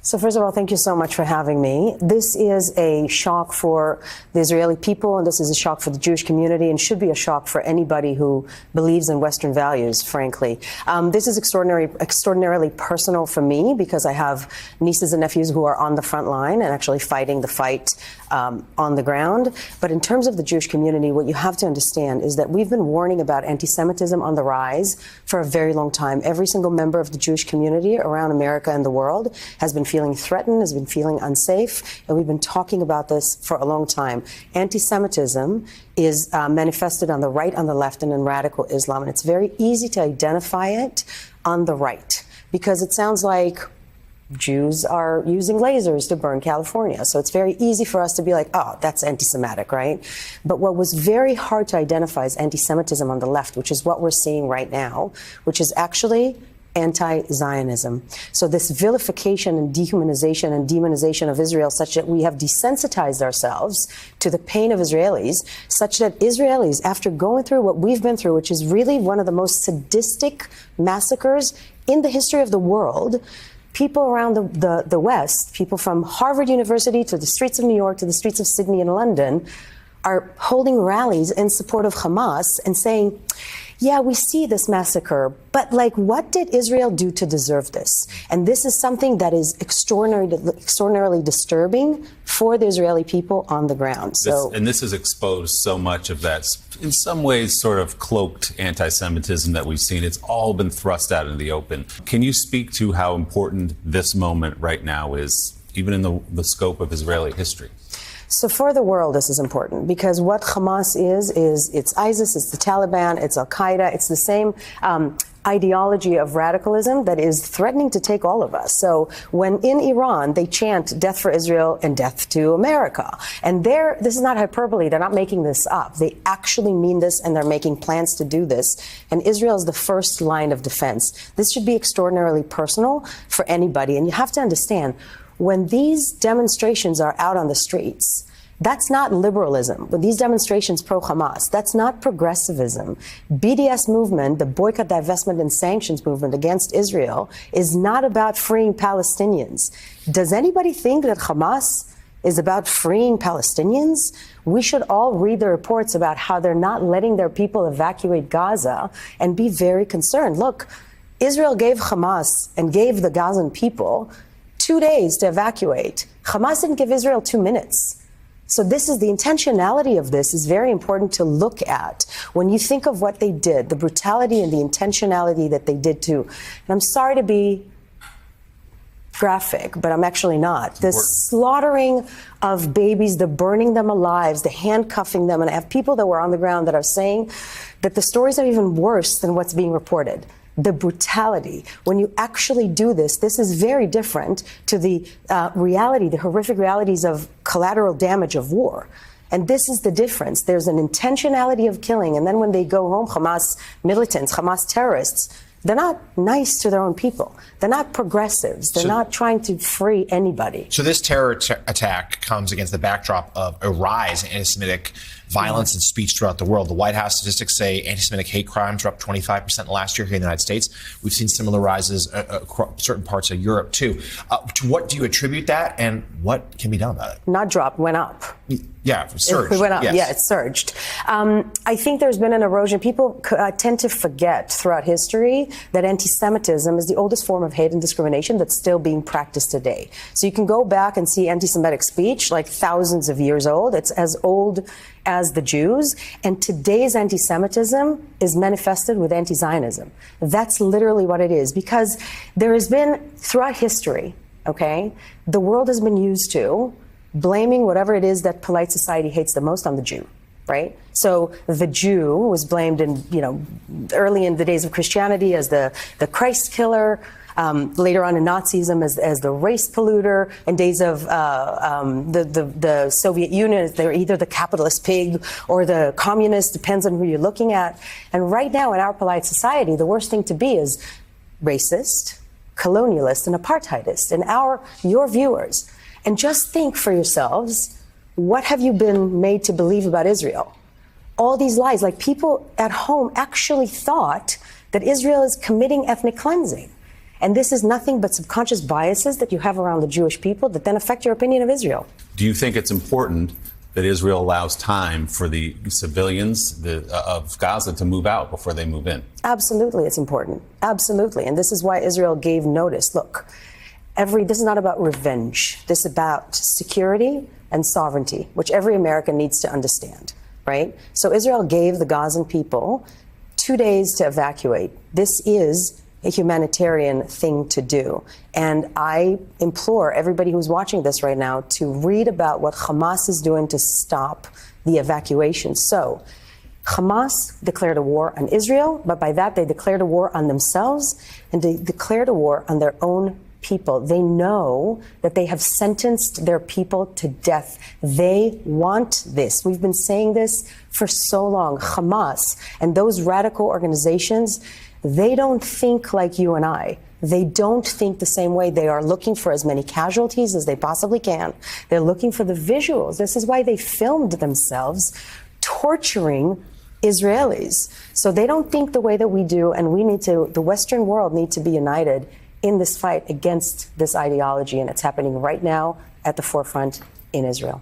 So first of all, thank you so much for having me. This is a shock for the Israeli people, and this is a shock for the Jewish community, and should be a shock for anybody who believes in Western values, frankly. This is extraordinarily personal for me because I have nieces and nephews who are on the front line and actually fighting the fight on the ground. But in terms of the Jewish community, what you have to understand is that we've been warning about anti-Semitism on the rise for a very long time. Every single member of the Jewish community around America and the world has been feeling threatened, has been feeling unsafe, and we've been talking about this for a long time. Anti-Semitism is manifested on the right, on the left, and in radical Islam, and it's very easy to identify it on the right because it sounds like Jews are using lasers to burn California. So it's very easy for us to be like, oh, that's anti-Semitic, right? But what was very hard to identify is anti-Semitism on the left, which is what we're seeing right now, which is actually anti-Zionism. So this vilification and dehumanization and demonization of Israel, such that we have desensitized ourselves to the pain of Israelis, such that Israelis, after going through what we've been through, which is really one of the most sadistic massacres in the history of the world, people around the West, people from Harvard University to the streets of New York to the streets of Sydney and London, are holding rallies in support of Hamas and saying, yeah, we see this massacre, but like, what did Israel do to deserve this? And this is something that is extraordinarily disturbing for the Israeli people on the ground. And this has exposed so much of that, in some ways, sort of cloaked anti-Semitism that we've seen. It's all been thrust out into the open. Can you speak to how important this moment right now is, even in the scope of Israeli history? So for the world, this is important because what Hamas is it's ISIS, it's the Taliban, it's Al-Qaeda, it's the same ideology of radicalism that is threatening to take all of us. So when in Iran, they chant death for Israel and death to America. And this is not hyperbole. They're not making this up. They actually mean this, and they're making plans to do this. And Israel is the first line of defense. This should be extraordinarily personal for anybody. And you have to understand, when these demonstrations are out on the streets, that's not liberalism. When these demonstrations pro-Hamas, that's not progressivism. BDS movement, the boycott, divestment, and sanctions movement against Israel, is not about freeing Palestinians. Does anybody think that Hamas is about freeing Palestinians? We should all read the reports about how they're not letting their people evacuate Gaza and be very concerned. Look, Israel gave Hamas and gave the Gazan people 2 days to evacuate. Hamas didn't give Israel 2 minutes. So this is the intentionality of this is very important to look at when you think of what they did, the brutality and the intentionality that they did too. And I'm sorry to be graphic, but I'm actually not. The slaughtering of babies, the burning them alive, the handcuffing them, and I have people that were on the ground that are saying that the stories are even worse than what's being reported. The brutality. When you actually do this, this is very different to the reality, the horrific realities of collateral damage of war. And this is the difference. There's an intentionality of killing. And then when they go home, Hamas militants, Hamas terrorists, they're not nice to their own people. They're not progressives. They're not trying to free anybody. So this terror attack comes against the backdrop of a rise in anti-Semitic violence and speech throughout the world. The White House statistics say anti-Semitic hate crimes are up 25% last year here in the United States. We've seen similar rises across certain parts of Europe, too. To what do you attribute that, and what can be done about it? Not dropped, went up. Yeah, it surged. It went up. Yes. Yeah, it surged. I think there's been an erosion. People tend to forget throughout history that anti-Semitism is the oldest form of hate and discrimination that's still being practiced today. So you can go back and see anti-Semitic speech like thousands of years old. It's as old as the Jews. And today's anti-Semitism is manifested with anti-Zionism. That's literally what it is, because there has been, throughout history, okay, the world has been used to blaming whatever it is that polite society hates the most on the Jew, right? So the Jew was blamed in, early in the days of Christianity as the Christ killer, later on in Nazism as the race polluter, in days of the Soviet Union, they're either the capitalist pig or the communist, depends on who you're looking at. And right now in our polite society, the worst thing to be is racist, colonialist, and apartheidist, and your viewers. And just think for yourselves, what have you been made to believe about Israel? All these lies, like people at home actually thought that Israel is committing ethnic cleansing. And this is nothing but subconscious biases that you have around the Jewish people that then affect your opinion of Israel. Do you think it's important that Israel allows time for the civilians of Gaza to move out before they move in? Absolutely, it's important. Absolutely. And this is why Israel gave notice. Look, this is not about revenge. This is about security and sovereignty, which every American needs to understand, right? So Israel gave the Gazan people 2 days to evacuate. This is a humanitarian thing to do. And I implore everybody who's watching this right now to read about what Hamas is doing to stop the evacuation. So Hamas declared a war on Israel, but by that they declared a war on themselves, and they declared a war on their own people. They know that they have sentenced their people to death. They want this. We've been saying this for so long. Hamas and those radical organizations, they don't think like you and I. They don't think the same way. They are looking for as many casualties as they possibly can. They're looking for the visuals. This is why they filmed themselves torturing Israelis. So they don't think the way that we do, and the Western world need to be united in this fight against this ideology, and it's happening right now at the forefront in Israel.